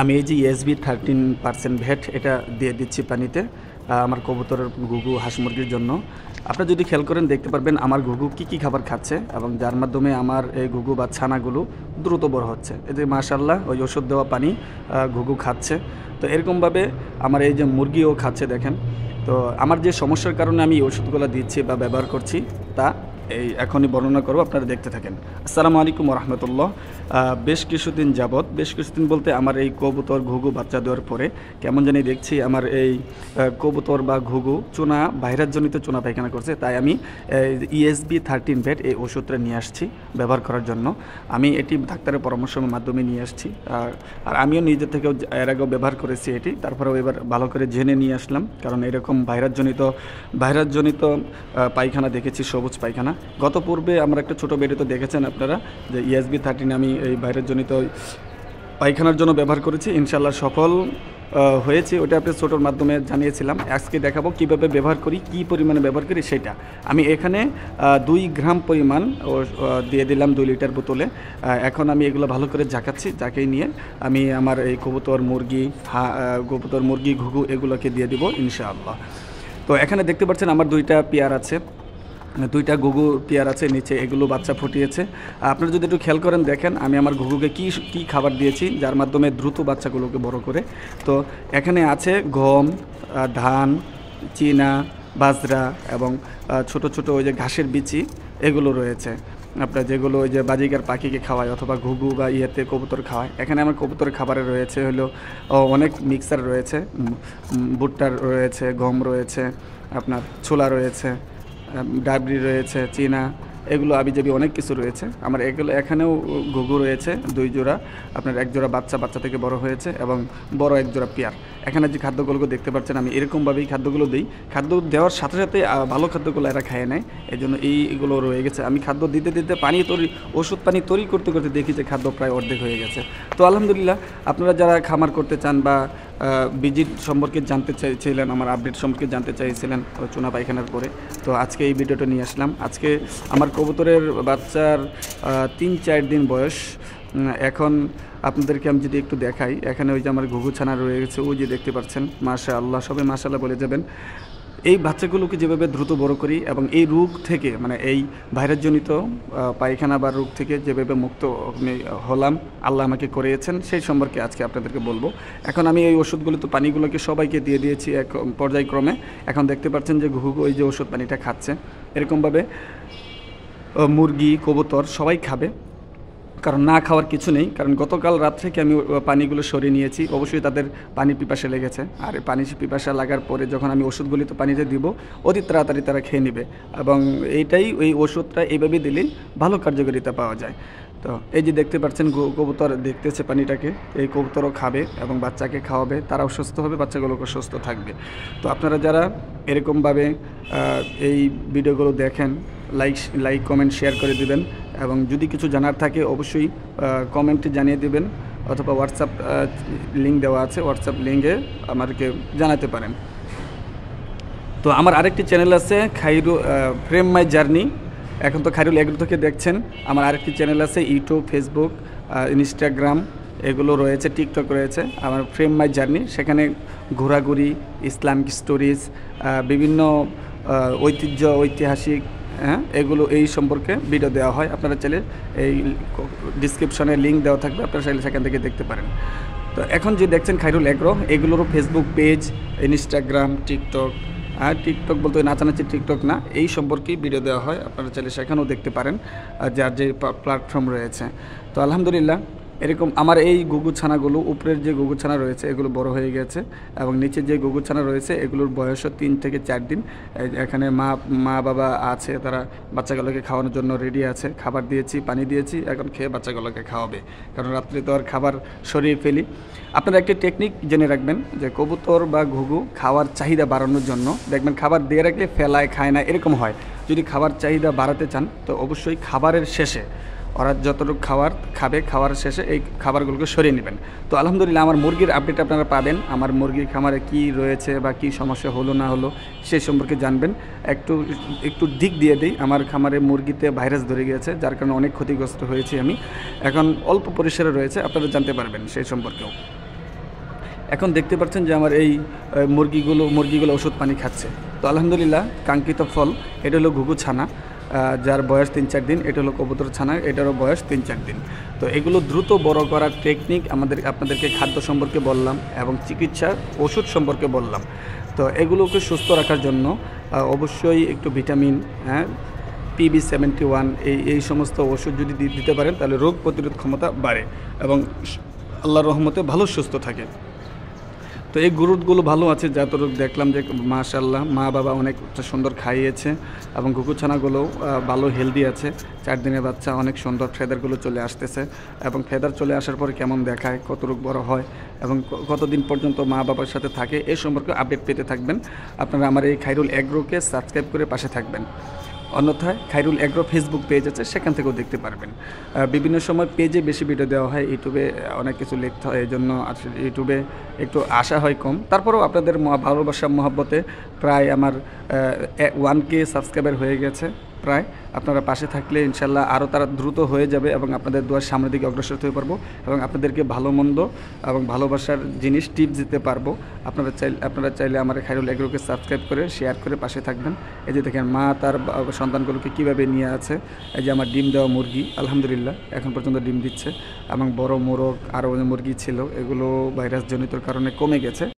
আমি এই যে ESB 13% ভ্যাট এটা দিয়ে দিচ্ছি পানিতে আমার কবুতরের ঘুঘু হাঁস মুরগির জন্য। আপনারা যদি খেয়াল করেন দেখতে পারবেন আমার ঘুঘু কী খাবার খাচ্ছে এবং যার মাধ্যমে আমার এই ঘুঘু বা ছানাগুলো দ্রুত বড় হচ্ছে। এই যে মাশাআল্লাহ ওই ওষুধ দেওয়া পানি ঘুঘু খাচ্ছে। তো এরকমভাবে আমার এই যে মুরগিও খাচ্ছে দেখেন। তো আমার যে সমস্যার কারণে আমি এই ওষুধগুলো দিচ্ছি বা ব্যবহার করছি তা এই এখনই বর্ণনা করব, আপনারা দেখতে থাকেন। আসসালামু আলাইকুম রহমতুল্লাহ। বেশ কিছুদিন যাবৎ, বেশ কিছুদিন বলতে আমার এই কবুতর ঘুঘু বাচ্চা দেওয়ার পরে কেমন জানি দেখছি আমার এই কবুতর বা ঘুঘু চুনা ভাইরাসজনিত চুনা পায়খানা করছে। তাই আমি ESB 13 ভ্যাট এই ওষুধটা নিয়ে আসছি ব্যবহার করার জন্য। আমি এটি ডাক্তারের পরামর্শের মাধ্যমে নিয়ে আসছি, আর আমিও নিজে থেকেও এর আগেও ব্যবহার করেছি এটি। তারপরেও এবার ভালো করে জেনে নিয়ে আসলাম, কারণ এরকম ভাইরাসজনিত পায়খানা দেখেছি, সবুজ পায়খানা। গত পূর্বে আমরা একটা ছোটো ভিডিওতে দেখেছেন আপনারা যে ESB 13 আমি এই ভাইরাসজনিত পায়খানার জন্য ব্যবহার করেছি, ইনশাল্লাহ সফল হয়েছে। ওটা আপনি ছোটোর মাধ্যমে জানিয়েছিলাম। আজকে দেখাবো কীভাবে ব্যবহার করি, কী পরিমাণে ব্যবহার করি সেটা। আমি এখানে 2 গ্রাম পরিমাণ দিয়ে দিলাম 2 লিটার বোতলে। এখন আমি এগুলো ভালো করে জাকাচ্ছি, জাকিয়ে নিয়ে আমি আমার এই কবুতর মুরগি ঘুঘু এগুলোকে দিয়ে দিব ইনশাআল্লাহ। তো এখানে দেখতে পাচ্ছেন আমার 2টা পেয়ার আছে, 2টা ঘুঘু পেয়ার আছে নিচে, এগুলো বাচ্চা ফুটিয়েছে। আপনারা যদি একটু খেয়াল করেন দেখেন আমি আমার ঘুঘুকে কী খাবার দিয়েছি যার মাধ্যমে দ্রুত বাচ্চাগুলোকে বড় করে। তো এখানে আছে গম, ধান, চীনা, বাজরা এবং ছোট ছোট ওই যে ঘাসের বিচি এগুলো রয়েছে। আপনার যেগুলো ওই যে বাজিকার পাখিকে খাওয়ায় অথবা ঘুঘু বা ইয়েতে কবুতর খাওয়ায়। এখানে আমার কবুতরের খাবারে রয়েছে হলো অনেক মিক্সার রয়েছে, ভুট্টার রয়েছে, গম রয়েছে, আপনার ছোলা রয়েছে, ডাবরি রয়েছে, চীনা, এগুলো আবিজাবি অনেক কিছু রয়েছে আমার। এখানেও ঘুঘু রয়েছে 2 জোড়া, আপনার 1 জোড়া বাচ্চা থেকে বড় হয়েছে এবং বড় 1 জোড়া পেয়ার। এখানে যে খাদ্যগুলো দেখতে পাচ্ছেন আমি এরকমভাবেই খাদ্যগুলো দিই। খাদ্য দেওয়ার সাথে সাথে ভালো খাদ্যগুলো এরা খেয়ে নেয়, এই জন্য এইগুলো রয়ে গেছে। আমি খাদ্য দিতে ওষুধ পানি তৈরি করতে দেখি যে খাদ্য প্রায় অর্ধেক হয়ে গেছে। তো আলহামদুলিল্লাহ, আপনারা যারা খামার করতে চান বা ভিজিট সম্পর্কে জানতে চাইছিলেন, আমার আপডেট সম্পর্কে জানতে চাইছিলেন চুনা পায়খানার পরে, তো আজকে এই ভিডিওটা নিয়ে আসলাম। আজকে আমার কবুতরের বাচ্চার 3-4 দিন বয়স। এখন আপনাদেরকে আমি যদি একটু দেখাই, এখানে ওই যে আমার ঘুঘু ছানা রয়ে গেছে, ওই যে দেখতে পাচ্ছেন, মাশাআল্লাহ, সবাই মাশাআল্লাহ বলে যাবেন। এই বাচ্চাগুলোকে যেভাবে দ্রুত বড় করি এবং এই রোগ থেকে মানে এই ভাইরাসজনিত পায়খানা বা রোগ থেকে যেভাবে মুক্ত হলাম, আল্লাহ আমাকে করিয়েছেন, সেই সম্পর্কে আজকে আপনাদেরকে বলবো। এখন আমি এই ওষুধগুলো তো পানিগুলোকে সবাইকে দিয়ে দিয়েছি এক পর্যায়ক্রমে। এখন দেখতে পাচ্ছেন যে ঘুঘু ওই যে ওষুধ পানিটা খাচ্ছে। এরকমভাবে মুরগি কবুতর সবাই খাবে, কারণ না খাওয়ার কিছু নেই। কারণ গতকাল রাত থেকে আমি পানিগুলো সরিয়ে নিয়েছি, অবশ্যই তাদের পানি পিপাসা লেগেছে। আর পানি পিপাসা লাগার পরে যখন আমি ওষুধগুলি তো পানিতে দিব, অতি তাড়াতাড়ি তারা খেয়ে নেবে এবং ওই ওষুধটা এইভাবে দিলেই ভালো কার্যকারিতা পাওয়া যায়। তো এই যে দেখতে পাচ্ছেন কবুতর দেখতেছে পানিটাকে, এই কবুতরও খাবে এবং বাচ্চাকে খাওয়াবে, তারাও সুস্থ হবে, বাচ্চাগুলোকে সুস্থ থাকবে। তো আপনারা যারা এরকমভাবে এই ভিডিওগুলো দেখেন, লাইক কমেন্ট শেয়ার করে দিবেন এবং যদি কিছু জানার থাকে অবশ্যই কমেন্টে জানিয়ে দিবেন অথবা হোয়াটসঅ্যাপ লিঙ্ক দেওয়া আছে, হোয়াটসঅ্যাপ লিঙ্কে আমাদেরকে জানাতে পারেন। তো আমার আরেকটি চ্যানেল আছে ফ্রেম মাই জার্নি। এখন তো খাইরুল এগ্রো থেকে দেখছেন। আমার আরেকটি চ্যানেল আছে ইউটিউব, ফেসবুক, ইনস্টাগ্রাম এগুলো রয়েছে, টিকটক রয়েছে। আমার ফ্রেম মাই জার্নি, সেখানে ঘোরাঘুরি, ইসলামিক স্টোরিজ, বিভিন্ন ঐতিহাসিক এগুলো এই সম্পর্কে ভিডিও দেওয়া হয়। আপনারা চাইলে এই ডিসক্রিপশনে লিঙ্ক দেওয়া থাকবে, আপনারা চাইলে সেখান থেকে দেখতে পারেন। তো এখন যে দেখছেন খাইরুল এগ্রো, এগুলোরও ফেসবুক পেজ, ইনস্টাগ্রাম, টিকটক বলতে নাচানাচি টিকটক না, এই সম্পর্কেই ভিডিও দেওয়া হয়। আপনারা চাইলে সেখানেও দেখতে পারেন, যার যে প্ল্যাটফর্ম রয়েছে। তো আলহামদুলিল্লাহ, এরকম আমার এই ঘুঘু ছানাগুলো, উপরের যে ঘুঘু ছানা রয়েছে এগুলো বড় হয়ে গেছে এবং নিচের যে ঘুঘু ছানা রয়েছে এগুলোর বয়সও 3 থেকে 4 দিন। এখানে মা বাবা আছে, তারা বাচ্চাগুলোকে খাওয়ানোর জন্য রেডি আছে। খাবার দিয়েছি, পানি দিয়েছি, এখন খেয়ে বাচ্চাগুলোকে খাওয়াবে, কারণ রাত্রে তো আর খাবার সরিয়ে ফেলি। আপনারা একটি টেকনিক জেনে রাখবেন যে কবুতর বা ঘুঘু খাওয়ার চাহিদা বাড়ানোর জন্য দেখবেন খাবার দিয়ে রাখলে ফেলায়, খায় না, এরকম হয়। যদি খাবার চাহিদা বাড়াতে চান তো অবশ্যই খাবারের শেষে ওরা যতটুকু খাবার খাবে, খাওয়ার শেষে এই খাবারগুলোকে সরিয়ে নেবেন। তো আলহামদুলিল্লাহ, আমার মুরগির আপডেট আপনারা পাবেন। আমার মুরগির খামারে কি রয়েছে বা কি সমস্যা হলো না হলো সেই সম্পর্কে জানবেন। একটু দিক দিয়ে দিই, আমার খামারে মুরগিতে ভাইরাস ধরে গিয়েছে, যার কারণে অনেক ক্ষতিগ্রস্ত হয়েছি আমি। এখন অল্প পরিসরে রয়েছে, আপনারা জানতে পারবেন সেই সম্পর্কেও। এখন দেখতে পাচ্ছেন যে আমার এই মুরগিগুলো ওষুধ পানি খাচ্ছে। তো আলহামদুলিল্লাহ কাঙ্ক্ষিত ফল। এটা হলো ঘুঘু ছানা, যার বয়স ৩-৪ দিন। এটা হলো কবুতর ছানা, এটারও বয়স ৩-৪ দিন। তো এগুলো দ্রুত বড় করার টেকনিক আপনাদেরকে খাদ্য সম্পর্কে বললাম এবং চিকিৎসা ওষুধ সম্পর্কে বললাম। তো এগুলোকে সুস্থ রাখার জন্য অবশ্যই একটু ভিটামিন, PB71 এই সমস্ত ওষুধ যদি দিতে পারেন তাহলে রোগ প্রতিরোধ ক্ষমতা বাড়ে এবং আল্লাহর রহমতে ভালো সুস্থ থাকে। তো এই গ্রোথগুলো ভালো আছে, যতটুকু দেখলাম যে মাশাআল্লাহ মা বাবা অনেক সুন্দর খাইয়েছে এবং ঘুঘু ছানাগুলোও ভালো হেলদি আছে। 4 দিনের বাচ্চা, অনেক সুন্দর ফেদারগুলো চলে আসতেছে এবং ফেদার চলে আসার পরে কেমন দেখায়, কতটুকু বড় হয় এবং কতদিন পর্যন্ত মা বাবার সাথে থাকে এই সম্পর্কে আপডেট পেতে থাকবেন। আপনারা আমার এই খাইরুল এগ্রোকে সাবস্ক্রাইব করে পাশে থাকবেন। অন্যথায় খাইরুল এগ্রো ফেসবুক পেজ আছে, সেখান থেকেও দেখতে পারবেন। বিভিন্ন সময় পেজে বেশি ভিডিও দেওয়া হয়, ইউটিউবে অনেক কিছু লিখতে হয়, এই জন্য আসলে ইউটিউবে একটু আসা হয় কম। তারপরেও আপনাদের ভালোবাসা মহব্বতে প্রায় আমার 1K সাবস্ক্রাইবার হয়ে গেছে প্রায়। আপনারা পাশে থাকলে ইনশাল্লাহ আরও তারা দ্রুত হয়ে যাবে এবং আপনাদের দোয়ার সামনের দিকে অগ্রসর হতে পারবো এবং আপনাদেরকে ভালো মন্দ এবং ভালোবাসার জিনিস টিপস দিতে পারবো। আপনারা চাইলে আমার খাইরুল এগ্রোকে সাবস্ক্রাইব করে শেয়ার করে পাশে থাকবেন। এই যে দেখেন মা তার সন্তানগুলোকে কীভাবে নিয়ে আছে। এই যে আমার ডিম দেওয়া মুরগি আলহামদুলিল্লাহ এখন পর্যন্ত ডিম দিচ্ছে এবং বড় মোরগ আরও মুরগি ছিল, এগুলো ভাইরাসজনিত কারণে কমে গেছে।